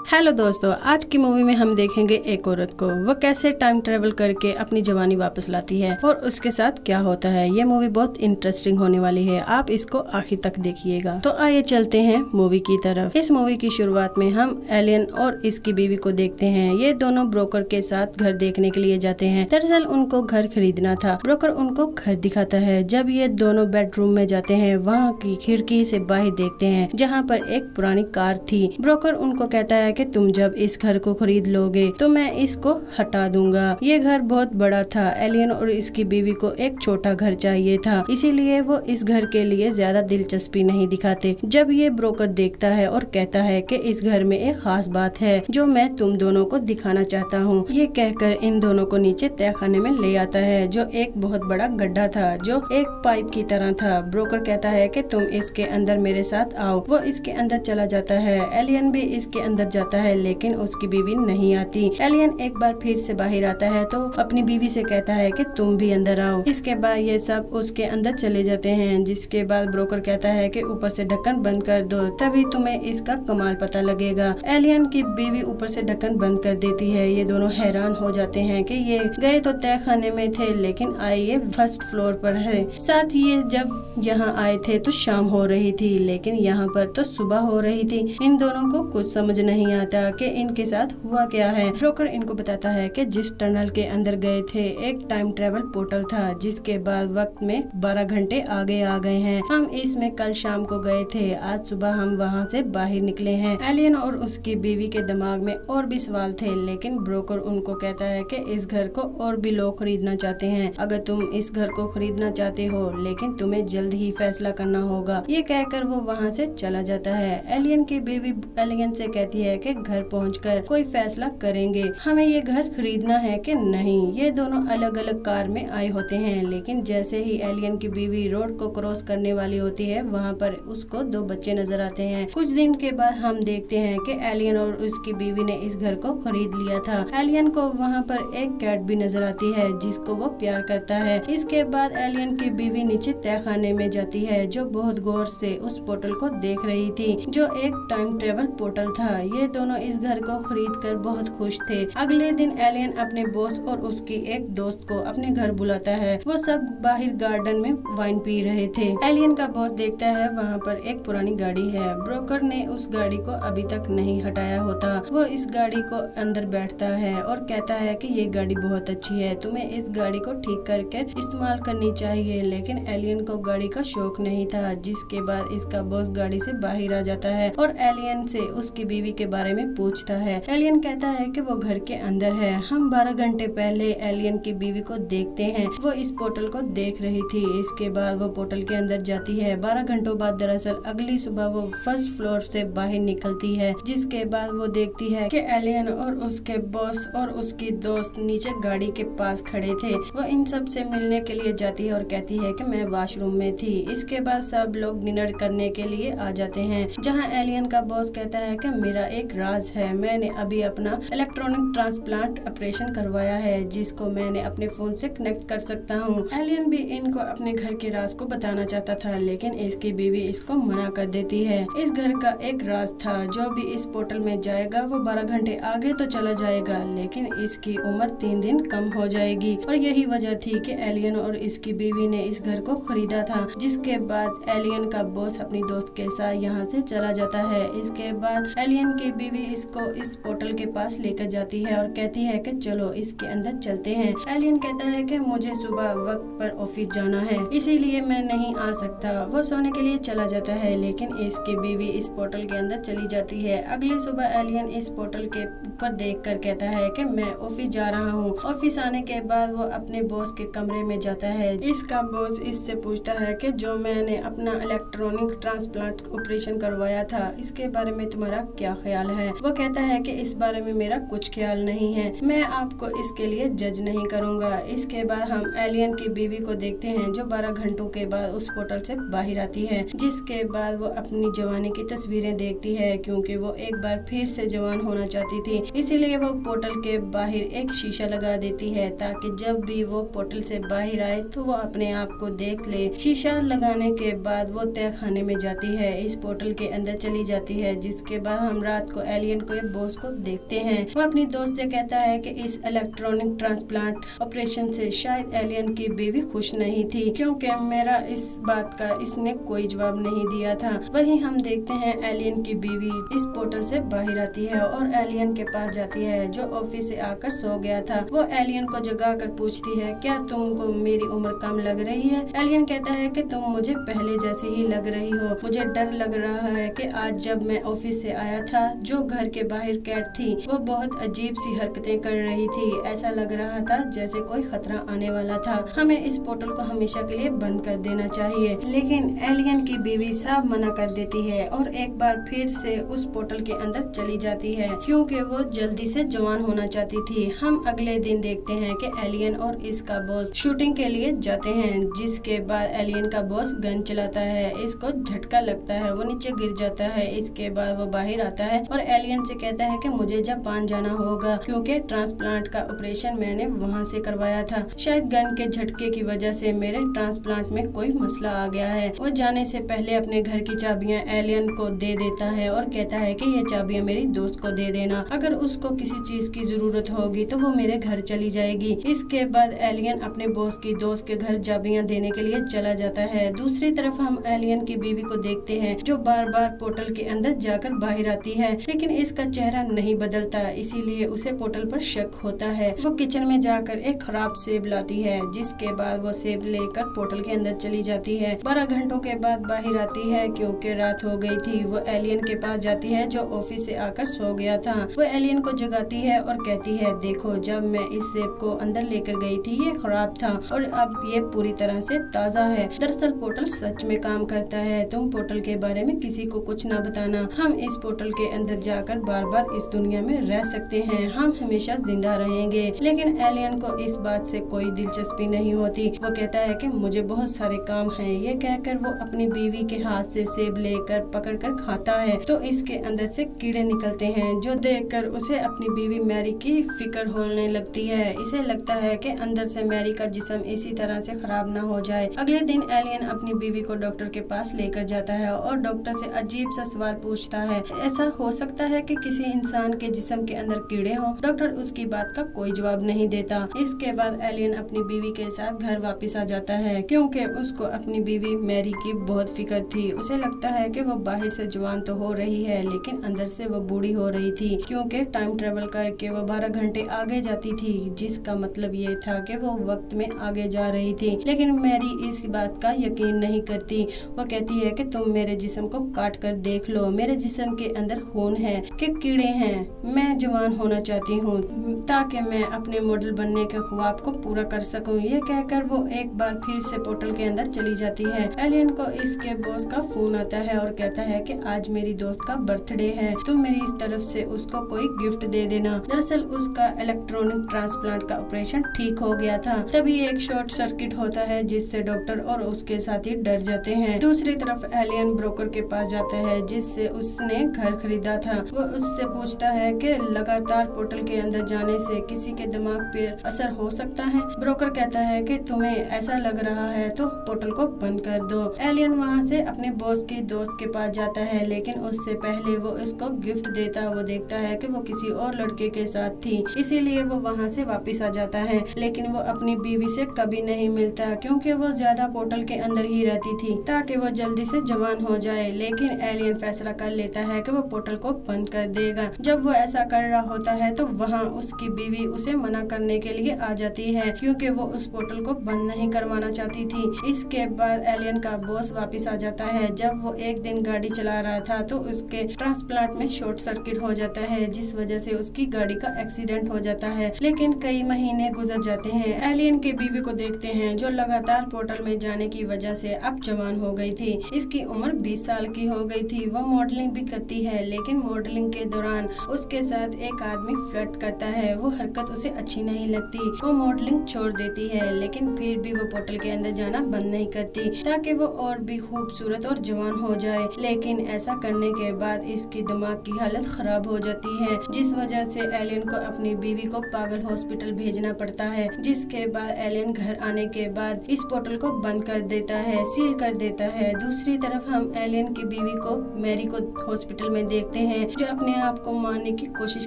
Hello दोस्तों, आज की मूवी में हम देखेंगे एक औरत को वो कैसे टाइम ट्रेवल करके अपनी जवानी वापस लाती है और उसके साथ क्या होता है। ये मूवी बहुत इंटरेस्टिंग होने वाली है, आप इसको आखिर तक देखिएगा। तो आइए चलते हैं मूवी की तरफ। इस मूवी की शुरुआत में हम एलियन और इसकी बीवी को देखते हैं। ये दोनों ब्रोकर के साथ घर देखने के लिए जाते हैं। दरअसल उनको घर खरीदना था। ब्रोकर उनको घर दिखाता है। जब ये दोनों बेडरूम में जाते हैं, वहाँ की खिड़की से बाहर देखते हैं जहाँ पर एक पुरानी कार थी। ब्रोकर उनको कहता है कि तुम जब इस घर को खरीद लोगे तो मैं इसको हटा दूंगा। ये घर बहुत बड़ा था। एलियन और इसकी बीवी को एक छोटा घर चाहिए था, इसीलिए वो इस घर के लिए ज्यादा दिलचस्पी नहीं दिखाते। जब ये ब्रोकर देखता है और कहता है कि इस घर में एक खास बात है जो मैं तुम दोनों को दिखाना चाहता हूँ। ये कहकर इन दोनों को नीचे तहखाने में ले आता है, जो एक बहुत बड़ा गड्ढा था जो एक पाइप की तरह था। ब्रोकर कहता है कि तुम इसके अंदर मेरे साथ आओ। वो इसके अंदर चला जाता है। एलियन भी इसके अंदर जाता है, लेकिन उसकी बीवी नहीं आती। एलियन एक बार फिर से बाहर आता है तो अपनी बीवी से कहता है कि तुम भी अंदर आओ। इसके बाद ये सब उसके अंदर चले जाते हैं, जिसके बाद ब्रोकर कहता है कि ऊपर से ढक्कन बंद कर दो, तभी तुम्हें इसका कमाल पता लगेगा। एलियन की बीवी ऊपर से ढक्कन बंद कर देती है। ये दोनों हैरान हो जाते हैं कि ये गए तो तहखाने में थे, लेकिन आए ये फर्स्ट फ्लोर पर है। साथ ही ये जब यहाँ आए थे तो शाम हो रही थी, लेकिन यहाँ पर तो सुबह हो रही थी। इन दोनों को कुछ समझ नहीं आता कि इनके साथ हुआ क्या है। ब्रोकर इनको बताता है कि जिस टनल के अंदर गए थे एक टाइम ट्रेवल पोर्टल था, जिसके बाद वक्त में 12 घंटे आगे आ गए हैं। हम इसमें कल शाम को गए थे, आज सुबह हम वहाँ से बाहर निकले हैं। एलियन और उसकी बीवी के दिमाग में और भी सवाल थे, लेकिन ब्रोकर उनको कहता है कि इस घर को और भी लोग खरीदना चाहते हैं। अगर तुम इस घर को खरीदना चाहते हो, लेकिन तुम्हें जल्द ही फैसला करना होगा। ये कहकर वो वहाँ से चला जाता है। एलियन की बीवी एलियन से कहती है कि घर पहुंचकर कोई फैसला करेंगे, हमें ये घर खरीदना है कि नहीं। ये दोनों अलग अलग कार में आए होते हैं, लेकिन जैसे ही एलियन की बीवी रोड को क्रॉस करने वाली होती है, वहाँ पर उसको 2 बच्चे नजर आते हैं। कुछ दिन के बाद हम देखते हैं कि एलियन और उसकी बीवी ने इस घर को खरीद लिया था। एलियन को वहाँ पर एक कैट भी नजर आती है जिसको वो प्यार करता है। इसके बाद एलियन की बीवी नीचे तहखाने में जाती है, जो बहुत गौर से उस पोर्टल को देख रही थी, जो एक टाइम ट्रेवल पोर्टल था। ये दोनों इस घर को खरीद कर बहुत खुश थे। अगले दिन एलियन अपने बॉस और उसकी एक दोस्त को अपने घर बुलाता है। वो सब बाहर गार्डन में वाइन पी रहे थे। एलियन का बॉस देखता है वहाँ पर एक पुरानी गाड़ी है। ब्रोकर ने उस गाड़ी को अभी तक नहीं हटाया होता। वो इस गाड़ी को अंदर बैठता है और कहता है कि ये गाड़ी बहुत अच्छी है, तुम्हें इस गाड़ी को ठीक करके इस्तेमाल करनी चाहिए। लेकिन एलियन को गाड़ी का शौक नहीं था, जिसके बाद इसका बॉस गाड़ी से बाहर आ जाता है और एलियन से उसकी बीवी के बारे में पूछता है। एलियन कहता है कि वो घर के अंदर है। हम 12 घंटे पहले एलियन की बीवी को देखते हैं, वो इस पोर्टल को देख रही थी। इसके बाद वो पोर्टल के अंदर जाती है। 12 घंटों बाद दरअसल अगली सुबह वो फर्स्ट फ्लोर से बाहर निकलती है, जिसके बाद वो देखती है कि एलियन और उसके बॉस और उसकी दोस्त नीचे गाड़ी के पास खड़े थे। वो इन सब से मिलने के लिए जाती है और कहती है कि मैं वॉशरूम में थी। इसके बाद सब लोग डिनर करने के लिए आ जाते हैं, जहाँ एलियन का बॉस कहता है कि मेरा एक राज है, मैंने अभी अपना इलेक्ट्रॉनिक ट्रांसप्लांट ऑपरेशन करवाया है, जिसको मैंने अपने फोन से कनेक्ट कर सकता हूँ। एलियन भी इनको अपने घर के राज को बताना चाहता था, लेकिन इसकी बीवी इसको मना कर देती है। इस घर का एक राज था, जो भी इस पोर्टल में जाएगा वो 12 घंटे आगे तो चला जाएगा, लेकिन इसकी उम्र 3 दिन कम हो जाएगी। और यही वजह थी कि एलियन और इसकी बीवी ने इस घर को खरीदा था। जिसके बाद एलियन का बॉस अपनी दोस्त के साथ यहाँ से चला जाता है। इसके बाद एलियन की बीवी इसको इस पोर्टल के पास लेकर जाती है और कहती है कि चलो इसके अंदर चलते हैं। एलियन कहता है कि मुझे सुबह वक्त पर ऑफिस जाना है, इसीलिए मैं नहीं आ सकता। वो सोने के लिए चला जाता है, लेकिन इसकी बीवी इस पोर्टल के अंदर चली जाती है। अगली सुबह एलियन इस पोर्टल के ऊपर देखकर कहता है कि मैं ऑफिस जा रहा हूँ। ऑफिस आने के बाद वो अपने बॉस के कमरे में जाता है। इसका बॉस इससे पूछता है कि जो मैंने अपना इलेक्ट्रॉनिक ट्रांसप्लांट ऑपरेशन करवाया था, इसके बारे में तुम्हारा क्या ख्याल है। वो कहता है कि इस बारे में मेरा कुछ ख्याल नहीं है, मैं आपको इसके लिए जज नहीं करूंगा। इसके बाद हम एलियन की बीवी को देखते हैं, जो 12 घंटों के बाद उस पोर्टल से बाहर आती है। जिसके बाद वो अपनी जवानी की तस्वीरें देखती है, क्योंकि वो एक बार फिर से जवान होना चाहती थी। इसीलिए वो पोर्टल के बाहर एक शीशा लगा देती है, ताकि जब भी वो पोर्टल से बाहर आए तो वो अपने आप को देख ले। शीशा लगाने के बाद वो तहखाने में जाती है, इस पोर्टल के अंदर चली जाती है। जिसके बाद हम रात रात को एलियन को बॉस को देखते हैं। वो अपनी दोस्त से कहता है कि इस इलेक्ट्रॉनिक ट्रांसप्लांट ऑपरेशन से शायद एलियन की बीवी खुश नहीं थी, क्योंकि मेरा इस बात का इसने कोई जवाब नहीं दिया था। वहीं हम देखते हैं एलियन की बीवी इस पोर्टल से बाहर आती है और एलियन के पास जाती है जो ऑफिस से आकर सो गया था। वो एलियन को जगा कर पूछती है, क्या तुमको मेरी उम्र कम लग रही है? एलियन कहता है कि तुम मुझे पहले जैसी ही लग रही हो। मुझे डर लग रहा है कि आज जब मैं ऑफिस से आया था, जो घर के बाहर कैट थी वो बहुत अजीब सी हरकतें कर रही थी। ऐसा लग रहा था जैसे कोई खतरा आने वाला था। हमें इस पोर्टल को हमेशा के लिए बंद कर देना चाहिए। लेकिन एलियन की बीवी साफ मना कर देती है और एक बार फिर से उस पोर्टल के अंदर चली जाती है, क्योंकि वो जल्दी से जवान होना चाहती थी। हम अगले दिन देखते हैं कि एलियन और इसका बॉस शूटिंग के लिए जाते हैं, जिसके बाद एलियन का बॉस गन चलाता है। इसको झटका लगता है, वो नीचे गिर जाता है। इसके बाद वो बाहर आता है और एलियन से कहता है कि मुझे जापान जाना होगा, क्योंकि ट्रांसप्लांट का ऑपरेशन मैंने वहाँ से करवाया था। शायद गन के झटके की वजह से मेरे ट्रांसप्लांट में कोई मसला आ गया है। वो जाने से पहले अपने घर की चाबियां एलियन को दे देता है और कहता है कि ये चाबियां मेरी दोस्त को दे देना, अगर उसको किसी चीज की जरूरत होगी तो वो मेरे घर चली जाएगी। इसके बाद एलियन अपने बॉस की दोस्त के घर चाबियां देने के लिए चला जाता है। दूसरी तरफ हम एलियन की बीवी को देखते हैं जो बार बार पोर्टल के अंदर जाकर बाहर आती है, लेकिन इसका चेहरा नहीं बदलता, इसीलिए उसे पोर्टल पर शक होता है। वो किचन में जाकर एक खराब सेब लाती है, जिसके बाद वो सेब लेकर पोर्टल के अंदर चली जाती है। 12 घंटों के बाद बाहर आती है क्योंकि रात हो गई थी। वो एलियन के पास जाती है जो ऑफिस से आकर सो गया था। वो एलियन को जगाती है और कहती है, देखो जब मैं इस सेब को अंदर लेकर गई थी ये खराब था और अब ये पूरी तरह से ताज़ा है। दरअसल पोर्टल सच में काम करता है। तुम पोर्टल के बारे में किसी को कुछ ना बताना। हम इस पोर्टल के अंदर जाकर बार बार इस दुनिया में रह सकते हैं, हम हमेशा जिंदा रहेंगे। लेकिन एलियन को इस बात से कोई दिलचस्पी नहीं होती। वो कहता है कि मुझे बहुत सारे काम हैं। ये कहकर वो अपनी बीवी के हाथ से सेब लेकर पकड़कर खाता है तो इसके अंदर से कीड़े निकलते हैं, जो देखकर उसे अपनी बीवी मैरी की फिक्र होने लगती है। इसे लगता है कि अंदर से मैरी का जिस्म इसी तरह से खराब ना हो जाए। अगले दिन एलियन अपनी बीवी को डॉक्टर के पास लेकर जाता है और डॉक्टर से अजीब सा सवाल पूछता है, ऐसा हो सकता है कि किसी इंसान के जिस्म के अंदर कीड़े हों? डॉक्टर उसकी बात का कोई जवाब नहीं देता। इसके बाद एलियन अपनी बीवी के साथ घर वापस आ जाता है, क्योंकि उसको अपनी बीवी मैरी की बहुत फिक्र थी। उसे लगता है कि वो बाहर से जवान तो हो रही है लेकिन अंदर से वो बूढ़ी हो रही थी, क्योंकि टाइम ट्रेवल करके वो 12 घंटे आगे जाती थी, जिसका मतलब ये था कि वो वक्त में आगे जा रही थी। लेकिन मैरी इस बात का यकीन नहीं करती। वो कहती है कि तुम मेरे जिस्म को काट कर देख लो, मेरे जिस्म के अंदर खून है कि कीड़े हैं। मैं जवान होना चाहती हूँ ताकि मैं अपने मॉडल बनने के ख्वाब को पूरा कर सकूं। ये कहकर वो एक बार फिर से पोर्टल के अंदर चली जाती है। एलियन को इसके बॉस का फोन आता है और कहता है कि आज मेरी दोस्त का बर्थडे है, तुम मेरी तरफ से उसको कोई गिफ्ट दे देना। दरअसल उसका इलेक्ट्रॉनिक ट्रांसप्लांट का ऑपरेशन ठीक हो गया था। तभी एक शॉर्ट सर्किट होता है जिससे डॉक्टर और उसके साथी डर जाते हैं। दूसरी तरफ एलियन ब्रोकर के पास जाता है जिससे उसने घर खरीदा था। वो उससे पूछता है कि लगातार पोर्टल के अंदर जाने से किसी के दिमाग पर असर हो सकता है। ब्रोकर कहता है कि तुम्हें ऐसा लग रहा है तो पोर्टल को बंद कर दो। एलियन वहाँ से अपने बॉस की दोस्त के पास जाता है, लेकिन उससे पहले वो उसको गिफ्ट देता। वो देखता है कि वो किसी और लड़के के साथ थी, इसीलिए वो वहाँ से वापस आ जाता है। लेकिन वो अपनी बीवी से कभी नहीं मिलता, क्योंकि वो ज्यादा पोर्टल के अंदर ही रहती थी ताकि वो जल्दी से जवान हो जाए। लेकिन एलियन फैसला कर लेता है कि वो पोर्टल को बंद कर देगा। जब वो ऐसा कर रहा होता है तो वहाँ उसकी बीवी उसे मना करने के लिए आ जाती है, क्योंकि वो उस पोर्टल को बंद नहीं करवाना चाहती थी। इसके बाद एलियन का बॉस वापस आ जाता है। जब वो एक दिन गाड़ी चला रहा था तो उसके ट्रांसप्लांट में शॉर्ट सर्किट हो जाता है, जिस वजह से उसकी गाड़ी का एक्सीडेंट हो जाता है। लेकिन कई महीने गुजर जाते हैं। एलियन की बीवी को देखते हैं जो लगातार पोर्टल में जाने की वजह से अब जवान हो गई थी। इसकी उम्र 20 साल की हो गई थी। वो मॉडलिंग भी करती है, लेकिन मॉडलिंग के दौरान उसके साथ एक आदमी फ्लर्ट करता है। वो हरकत उसे अच्छी नहीं लगती। वो मॉडलिंग छोड़ देती है, लेकिन फिर भी वो पोर्टल के अंदर जाना बंद नहीं करती ताकि वो और भी खूबसूरत और जवान हो जाए। लेकिन ऐसा करने के बाद इसकी दिमाग की हालत खराब हो जाती है, जिस वजह से एलियन को अपनी बीवी को पागल हॉस्पिटल भेजना पड़ता है। जिसके बाद एलियन घर आने के बाद इस पोर्टल को बंद कर देता है, सील कर देता है। दूसरी तरफ हम एलियन की बीवी को मैरी को हॉस्पिटल में देखते हैं, जो अपने आप को मारने की कोशिश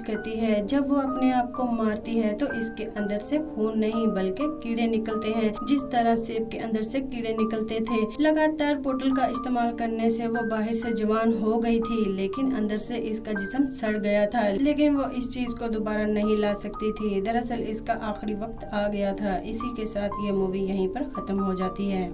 करती है। जब वो अपने आप को मारती है तो इसके अंदर से खून नहीं बल्कि कीड़े निकलते हैं, जिस तरह सेब के अंदर से कीड़े निकलते थे। लगातार पोर्टल का इस्तेमाल करने से वो बाहर से जवान हो गई थी, लेकिन अंदर से इसका जिस्म सड़ गया था, लेकिन वो इस चीज को दोबारा नहीं ला सकती थी। दरअसल इसका आखिरी वक्त आ गया था। इसी के साथ ये मूवी यहीं पर खत्म हो जाती है।